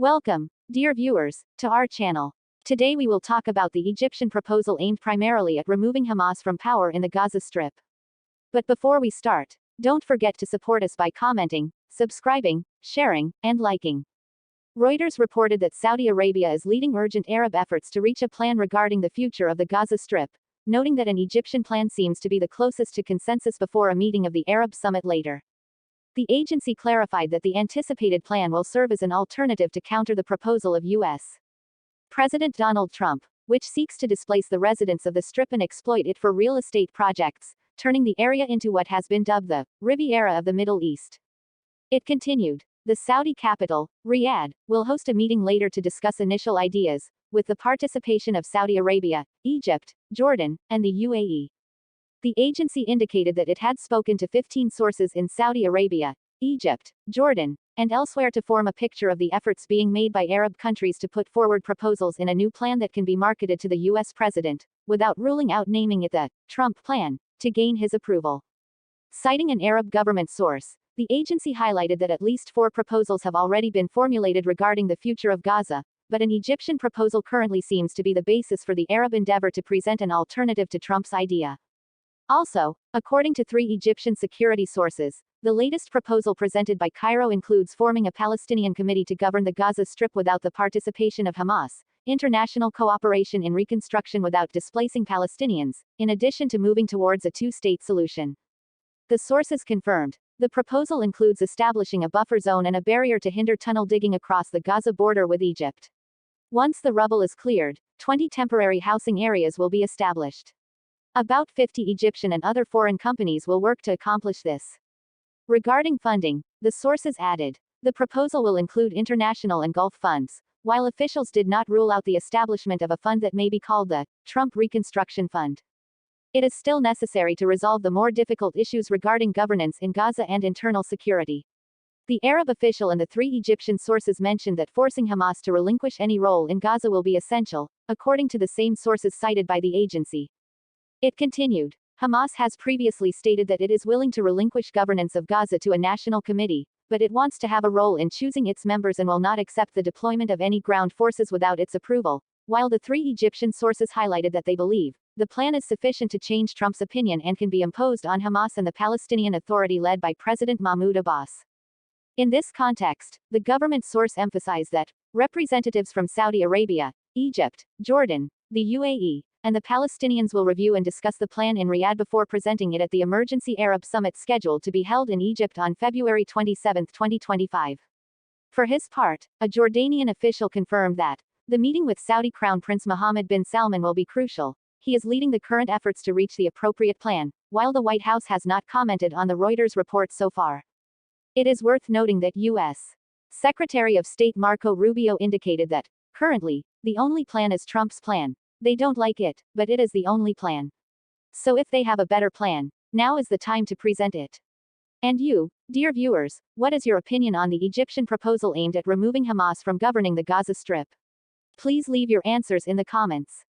Welcome, dear viewers, to our channel. Today we will talk about the Egyptian proposal aimed primarily at removing Hamas from power in the Gaza Strip. But before we start, don't forget to support us by commenting, subscribing, sharing, and liking. Reuters reported that Saudi Arabia is leading urgent Arab efforts to reach a plan regarding the future of the Gaza Strip, noting that an Egyptian plan seems to be the closest to consensus before a meeting of the Arab summit later. The agency clarified that the anticipated plan will serve as an alternative to counter the proposal of U.S. President Donald Trump, which seeks to displace the residents of the Strip and exploit it for real estate projects, turning the area into what has been dubbed the Riviera of the Middle East. It continued, the Saudi capital, Riyadh, will host a meeting later to discuss initial ideas, with the participation of Saudi Arabia, Egypt, Jordan, and the UAE. The agency indicated that it had spoken to 15 sources in Saudi Arabia, Egypt, Jordan, and elsewhere to form a picture of the efforts being made by Arab countries to put forward proposals in a new plan that can be marketed to the U.S. president, without ruling out naming it the Trump plan, to gain his approval. Citing an Arab government source, the agency highlighted that at least 4 proposals have already been formulated regarding the future of Gaza, but an Egyptian proposal currently seems to be the basis for the Arab endeavor to present an alternative to Trump's idea. Also, according to 3 Egyptian security sources, the latest proposal presented by Cairo includes forming a Palestinian committee to govern the Gaza Strip without the participation of Hamas, international cooperation in reconstruction without displacing Palestinians, in addition to moving towards a two-state solution. The sources confirmed, the proposal includes establishing a buffer zone and a barrier to hinder tunnel digging across the Gaza border with Egypt. Once the rubble is cleared, 20 temporary housing areas will be established. About 50 Egyptian and other foreign companies will work to accomplish this. Regarding funding, the sources added, the proposal will include international and Gulf funds, while officials did not rule out the establishment of a fund that may be called the Trump Reconstruction Fund. It is still necessary to resolve the more difficult issues regarding governance in Gaza and internal security. The Arab official and the 3 Egyptian sources mentioned that forcing Hamas to relinquish any role in Gaza will be essential, according to the same sources cited by the agency. It continued, Hamas has previously stated that it is willing to relinquish governance of Gaza to a national committee, but it wants to have a role in choosing its members and will not accept the deployment of any ground forces without its approval, while the 3 Egyptian sources highlighted that they believe, the plan is sufficient to change Trump's opinion and can be imposed on Hamas and the Palestinian Authority led by President Mahmoud Abbas. In this context, the government source emphasized that, representatives from Saudi Arabia, Egypt, Jordan, the UAE, and the Palestinians will review and discuss the plan in Riyadh before presenting it at the Emergency Arab Summit scheduled to be held in Egypt on February 27, 2025. For his part, a Jordanian official confirmed that, the meeting with Saudi Crown Prince Mohammed bin Salman will be crucial. He is leading the current efforts to reach the appropriate plan, while the White House has not commented on the Reuters report so far. It is worth noting that U.S. Secretary of State Marco Rubio indicated that, currently, the only plan is Trump's plan. They don't like it, but it is the only plan. So if they have a better plan, now is the time to present it. And you, dear viewers, what is your opinion on the Egyptian proposal aimed at removing Hamas from governing the Gaza Strip? Please leave your answers in the comments.